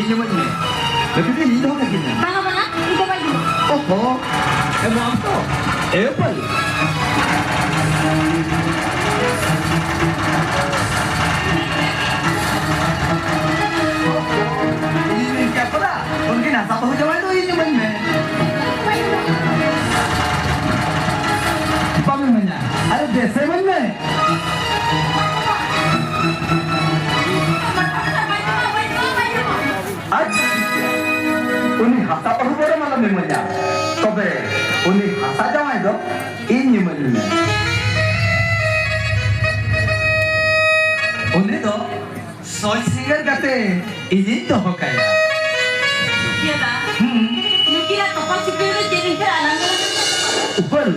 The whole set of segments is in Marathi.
Ini mana? Tapi dia ini dah lagi ni. Mana? Itu baju. Oh, emang apa? Apple. Ini apa dah? Mungkin asal tahu jalan tu ini mana? Apa namanya? Ada desa mana? Uni hasa tahu berapa malam namanya? Tobe, uni hasa jalan itu ini mana? Uni tu soal singer kate ini tu kaya. Iya dah. Nukira topan sikero jadi alam. Upal.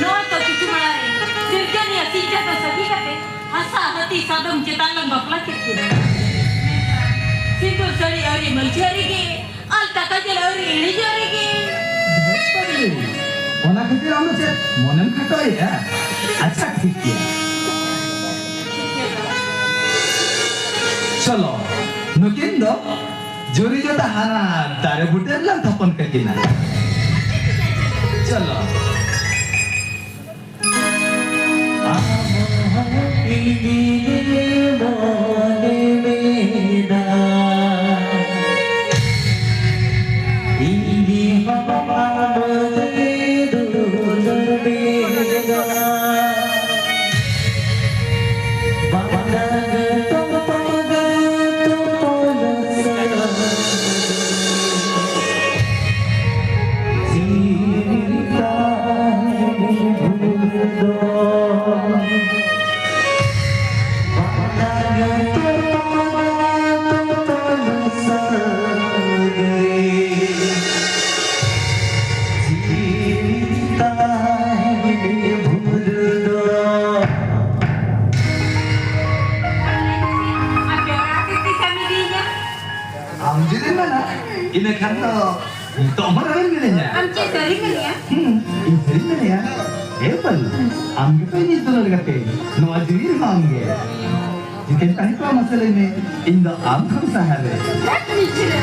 No to kitu malari. Sirkan ya sija to sagi kate. Asa hati sadam cetangan bakla kira. Sindur sari ari mencari ke. Alta kajal ari ini cari ke. Ona khatir amra se monem khatai ya. Acha ठीक किया. चलो नुकिन दो जोरी जो तहाना तारे बुटेर ला थपन ककिना चलो ini kan to amar kan milenya Amce dari kan ya? ini dari mana ya Apple amge pe ni dolar kate no ajri hamge jiken tahi to masale me inda am kham sahare Rat nichire.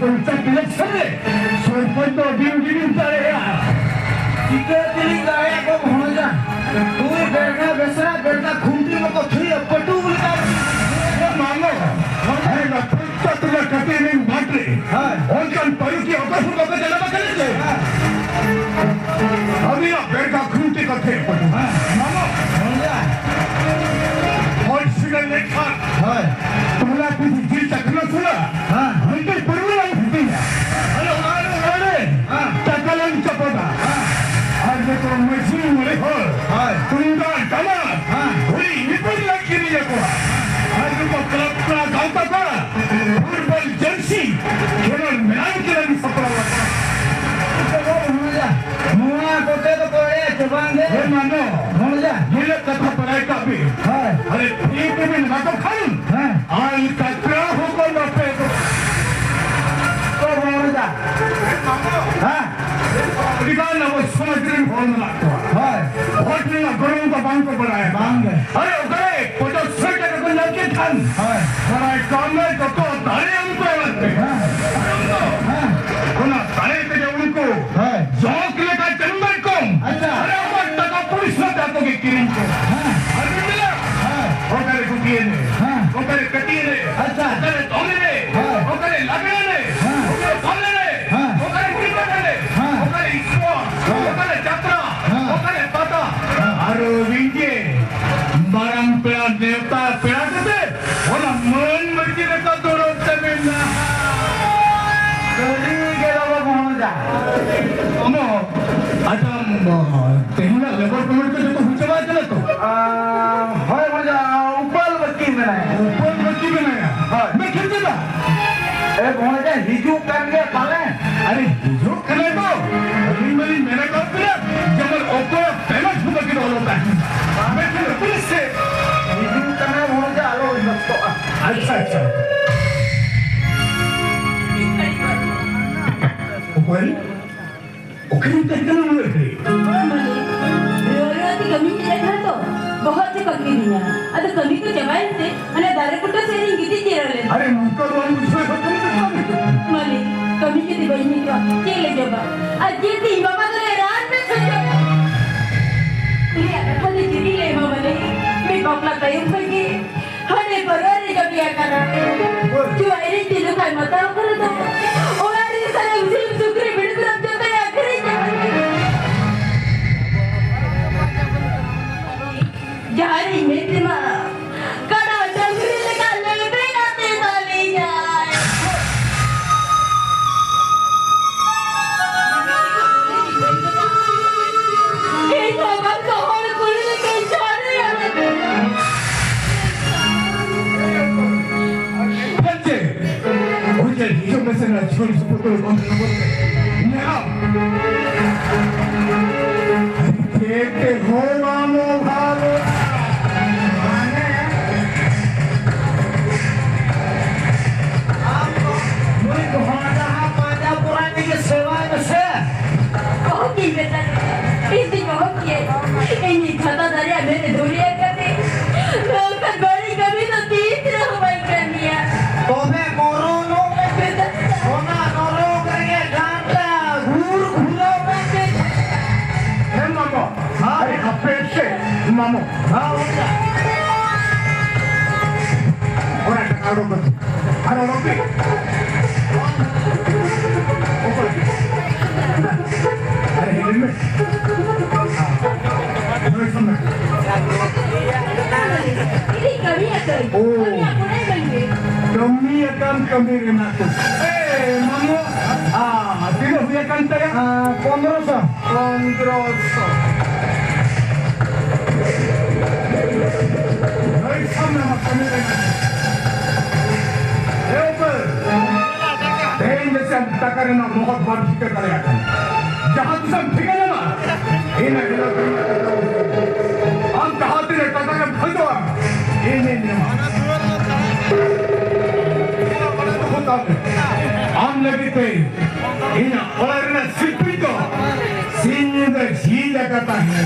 Sarpanch election रे सरपंच तो ड्यूटी उतारे टिके तिली गाया को भणजा तू बेटा बेसरा बेटा खुंटी को थई पटू उलटा मानो अरे ना पुत्ता तुला कटे नहीं बांट रे हां ओनकन परी की अकसुर को चला बकले से अभी ना बेटा खुंटी को थे पटू हां मानो भणजा और सिगल लेखा हां तुला कुछ दिल तक न सुना हां हम तो परवला होती है अरे उड़ाने हां तकलन चपदा आज तो मशीन मरे हो हां तुंगा तमा हां पूरी निपट लगी नहीं को आज को क्लब का गांव का फुटबॉल जर्सी खेल मैदान के लिए सपना लगा भणजा मुआ कोटे तो कोड़े जबान दे ये मानो भणजा ये कथा पढ़ाई का भी हां अरे ठीक में ना तो खाऊं हां आज का क्या होगा ना पे तो भणजा हां अधिकार ना वो समझ रहे हो ना हां बहुत ने गरों का बांध को बनाया बांध अरे ओके फोटो सेट करके को लड़के थान हां बड़ा काम में तो धारे उनको लगते हां कोना धारे पे जो उनको हां जोक लेकर जंगल को अच्छा अरे ऊपर तक पुलिस ने जातो के किरण को हां अरे मिला हां ओकरे कुटिए ने हां ओकरे कटिए ने अच्छा ओकरे तोले ने हां ओकरे लगने ने हां ओकरे फलने ने हां ओकरे टिकट ने हां ओकरे इस्वा ओकरे यात्रा हां ओकरे पता अरे विंजे बारम पेड़ा देवता पेड़ा करते ओना मन मर्जी रे का दोरो तमेना गरी गेला भणजा अमो आतम तेहुला लेबर कमेंट को तो हुचवा चला तो होय भणजा उपल बत्ती में है ऊपर बच्ची बनाया हां मैं खेलते था ए भणजा हिजू करके पाले अरे जो करे तो अभी मेरी मेरा काम पे जब ओको फेमस हो के रोल होता है मैं फिर पुलिस से हिजू करने भणजा आलो मस्तो अच्छा ऊपर ओके तो इतना नहीं रोटी कमी केल्या तो बहुत कमी दिया आता कमी को जेवायचे आणि दारे कुठं सेरिंग किती जिरवले अरे मुझको तो मुझसे खत्म मले कमी किती बहिणी का केले जेवा आज जे ती बाबा तुला रात में सोचो तुला खाली जिरी ले मले मी बापला तयार होगी हने परवारी जबिया करा जो अरे तिलो काय मता करतो ओरी सारे उसिल सुकरे बिडकुराम जते आखरी जारी में मा कड़ा डंगरी लगा ले बिना ते साले जाए ये तो बात को और कुल के छोड़ यार बच्चे मुझे जो मैसेज ना छोड़ सकते तो कौन ना देखते हो मामो भालो मुई भणजा पाजा पुरानी के सेवा में से बहुत ही बेटा इस दिन बहुत किए इन्हीं खाता दरिया मेरे दुनिया करते लोग का बड़ी कभी तो तीसरे हुई करनिया तोमे मोरो नो में बेटा सोना नोरो करके जानता घूर घूरो में बेटा है मामो अरे अपने से मामो हां भणजा और टकारो मत अरे रोके अरे हेलमेट नहीं सुनना ini kami akan kami akan beli kami akan kembali nak mamu tidak punya kan saya 1500 dari sana kami जैसे टकर ना बहुत बार फिक्र करेगा जहां तुम ठिकाना ना इन्हें हम कहा तेरे टकर में फंसो इन्हें होता हम लगे थे इन्हें और ना सिपी को सीने में झील लगाता है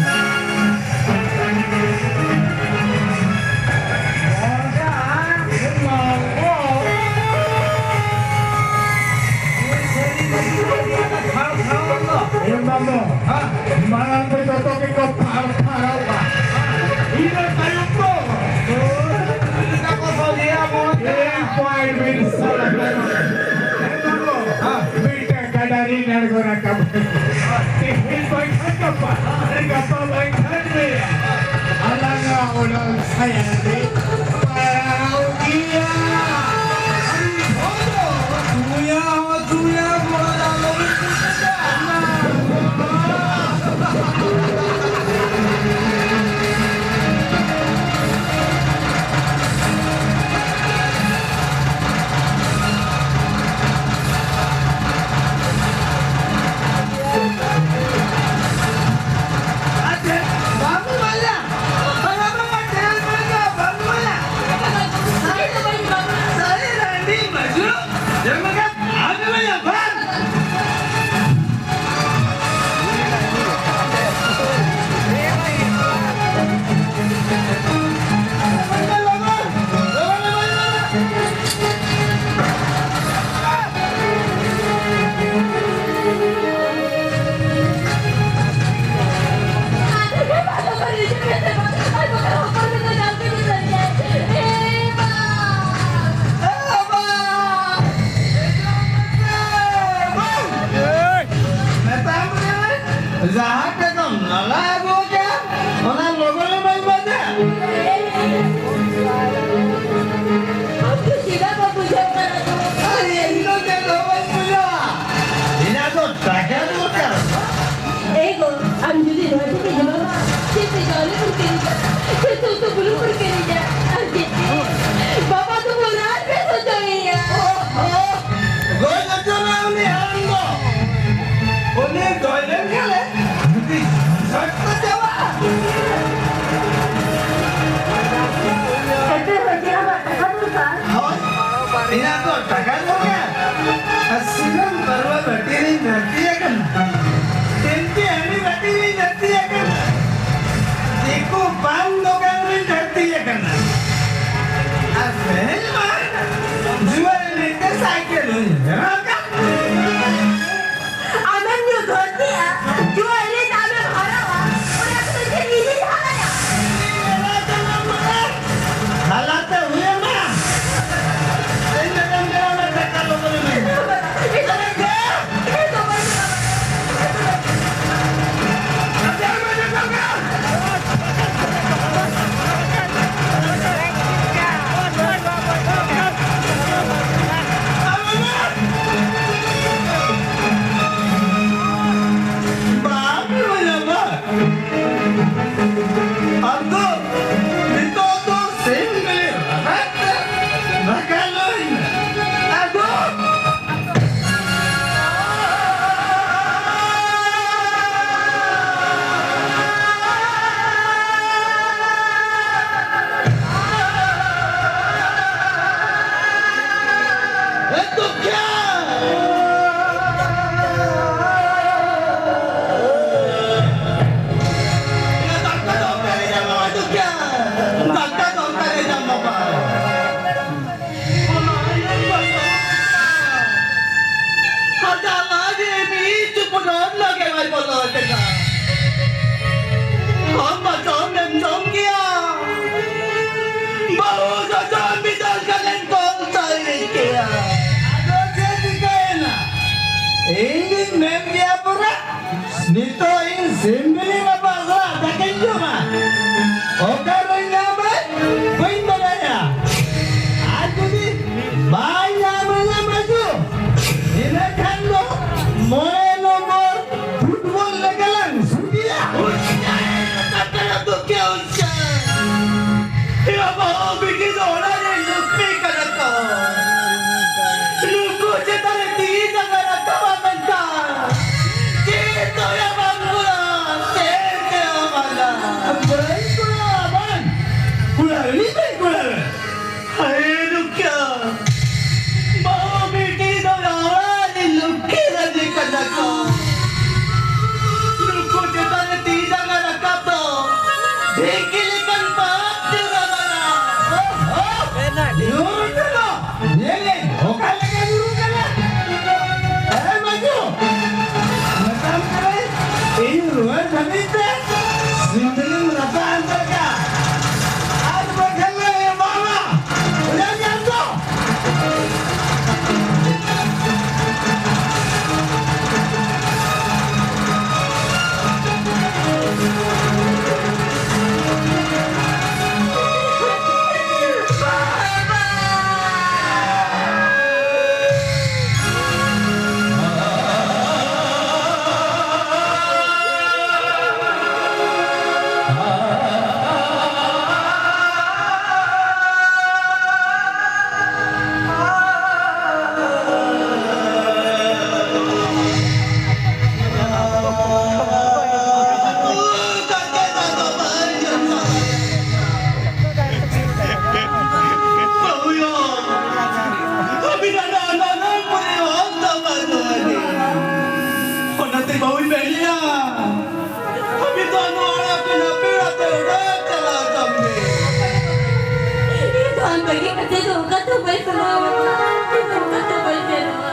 bagi kasi doon ka tubay sa mga baba. Doon ka tubay sa mga.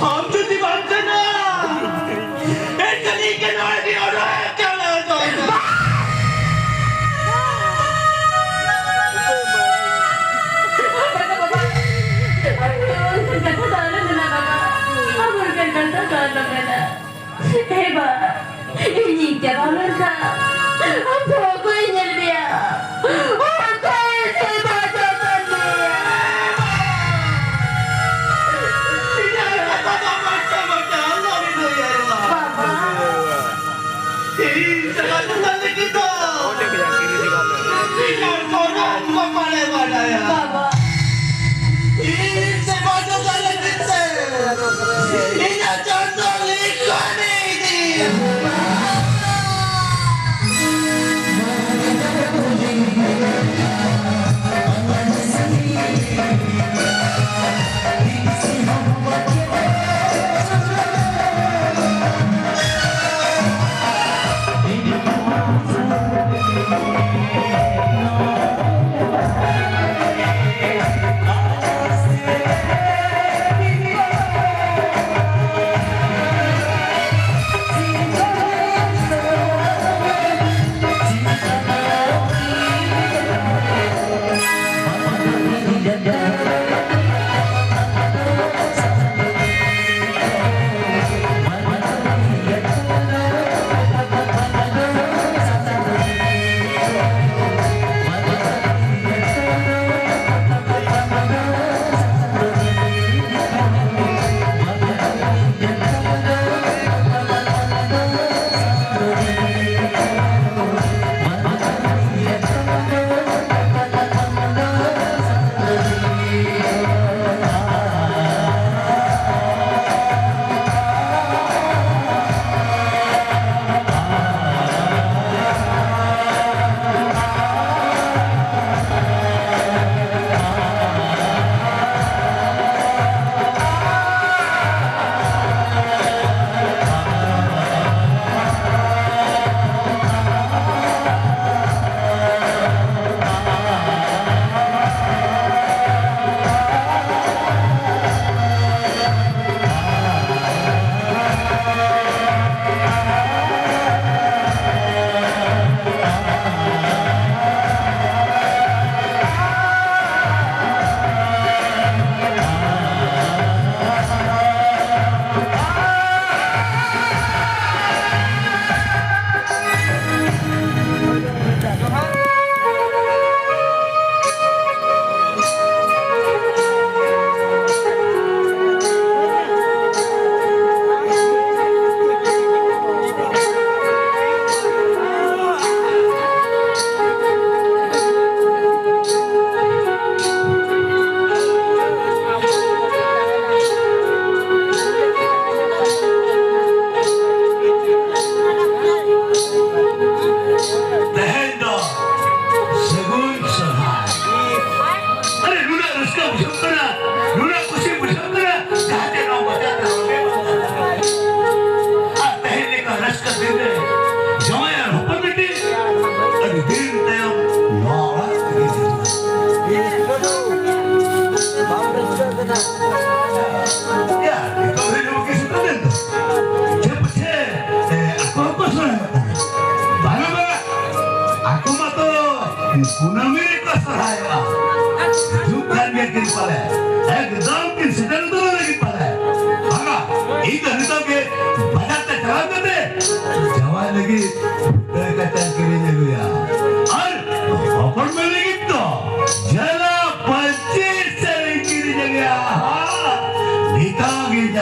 आमचं ती माणसं ना हे कधी केलं Heba, ini jangan lupa. Aku ingin dia. Aku ingin bacakan dia.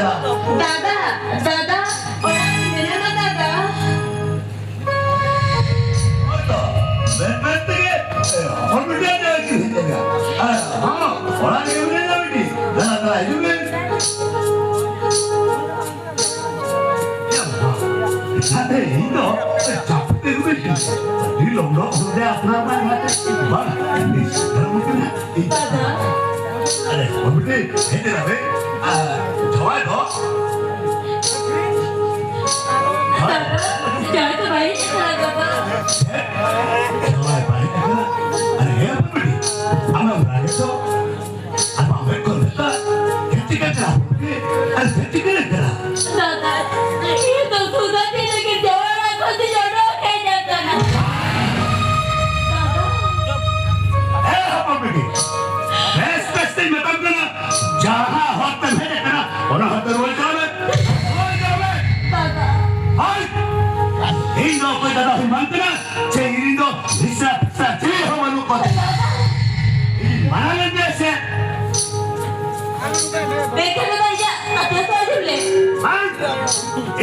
Baba, Baba. Dada, Dada, orang ini nama Dada. Jangan kebaik kalau Bapak. Baik, ada apa, berani so. Apa mereka mereka ketika kerap, ketika kerap. दादा ये तो सुधा की लेकिन जवाना को तो जोड़ो के जाता ना दादा Apa begini? Respect में कम करना. जहाँ होता है करना, orang होता रोल करो. रोल करो. दादा Hai. Indo kowe dadah mantena, cek indo bisa cek hamalu kota. Ini mana biasa? बेकार में जा आता तो July Hai.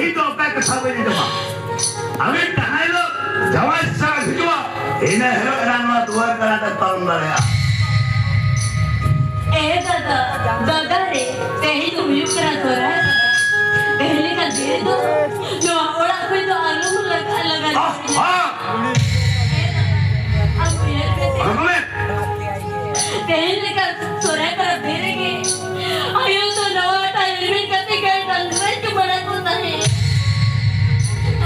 Indo apa kesal ini dong? Amin tahai lo, jawab sangat hijau. Ini hero ranwa dua kali tahun beraya. दादा दादा रे कहीं तो म्यूट करा तो रहा है पहले का दे दो जो ओड़ा कोई तो आलू लगा लगा Ah, अब ये कैसे apa? पहले का सोरा कर देंगे आयो तो नवा टाइम में कभी कर डालने के बड़ा होता है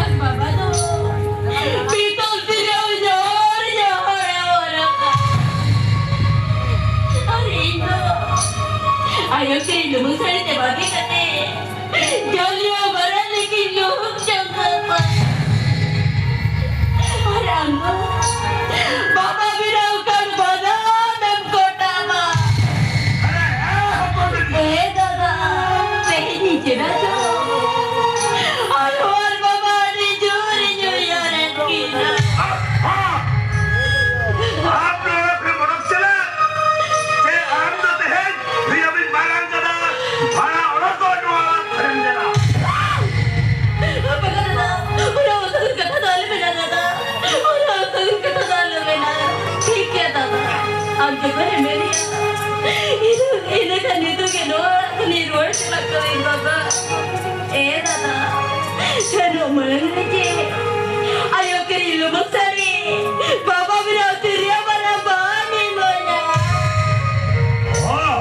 और बाबा तो पीतो तेरे जोर जोर अरे नो आयो के लोग सारे दबाके करते जलिया बड़ा लेकिन लोग चंगा और अंगो बाबा भी कर बना दम कोटा मा ए दादा पहली जरा जो और बाबा ने जोरी जो यार की ना आप लोग फिर मदद चला. Cek am tu teh, dia bin barang kada, bala orang tu jual keren jela. पकड़ना उड़ा उतर कथा डाल में ना दादा उड़ा उतर कथा डाल में ना ठीक है दादा अब जब है मेरी इन्हें करने तो के नो अपनी रोड से लगते बाबा ए दादा चलो मरने के आयो के लोग सारी बाबा बिना तेरिया बना बानी मोना Oh,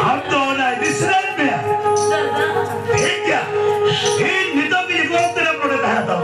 आप तो ना इसराइल में है. दादा ये क्या? ये नितो की गोद तेरा प्रोडक्ट है तो.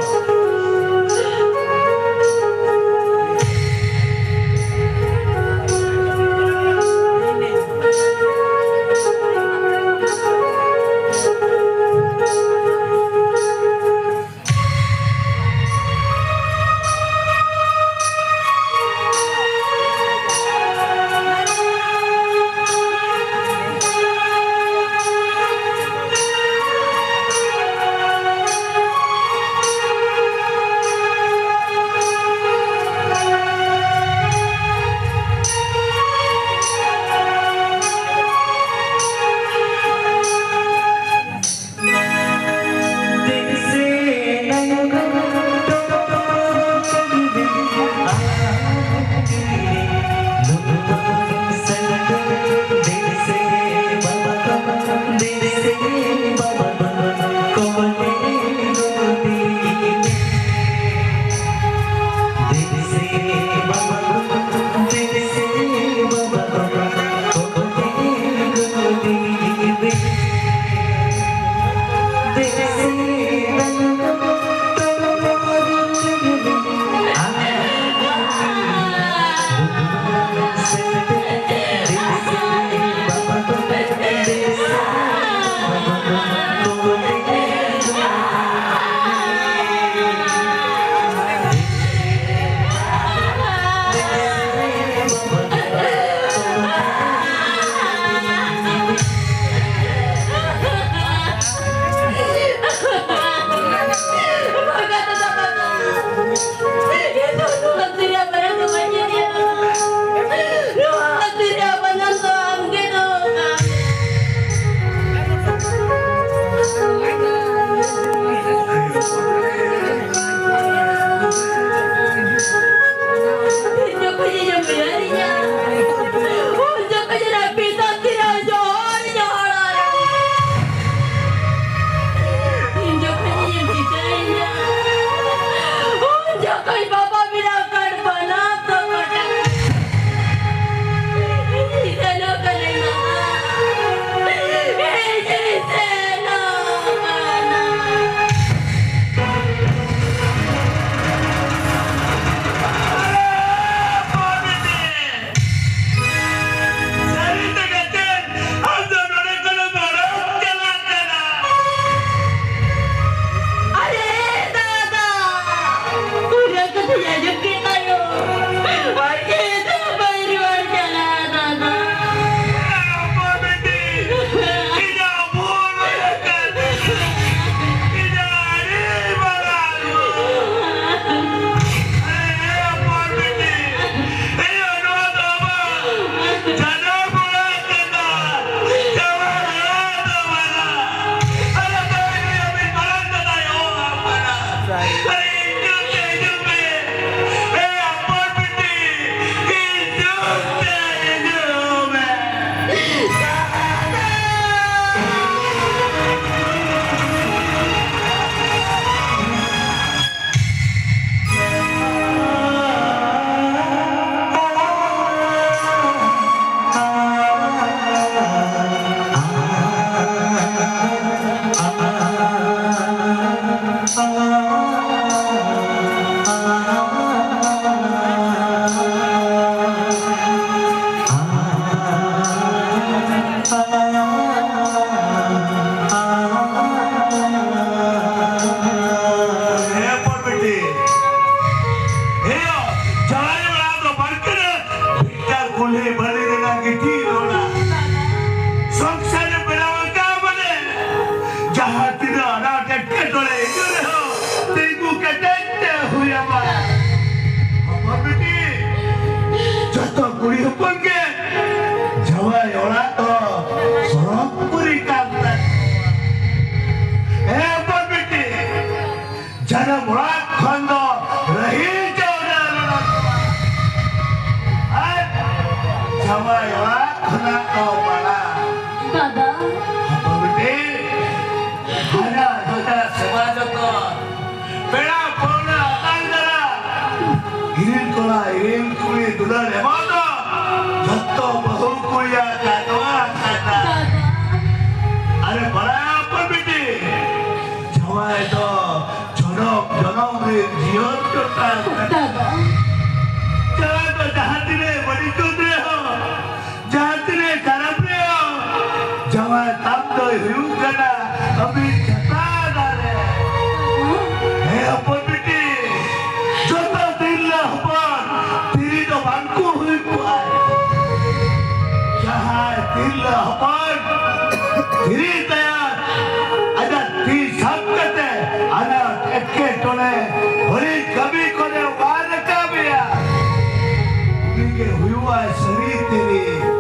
boleh balik dengan gigi lola. সংসার বেড়াওয়া কা বলে যাহা তিরা না টেকে তোলে ইজরে হো তেগু কেটেতে হুইয়া মা আমার বেটি যত কুড়ি হপনকে জওয়াই ওরা তো সরপুরি কাম করে এ আমার বেটি যারা মোড়া খন্দ রহি যাওয়া না আর জওয়াই ওরা খনা তো বলা দাদা Pemudi, ada semaja to, beda pona tangara, irin kola irin kuri dular emata, jatto bahu kuya katoa kata, are bala pemudi, jawai to, jonom re jion kota, দাদা jawai to jahatine badi kudre ho, jahatine karap re ho. जवान तब तो ह्यू करना अभी जता डाले हे अपन बेटी जो तो दिल अपन तेरी तो बांकू हुई पाए जहाँ दिल अपन तेरी तैयार अगर ती सब करते आना एक्के टोले भरी कभी कोने वार का भी है उन्हीं के हुआ शरीर तेरी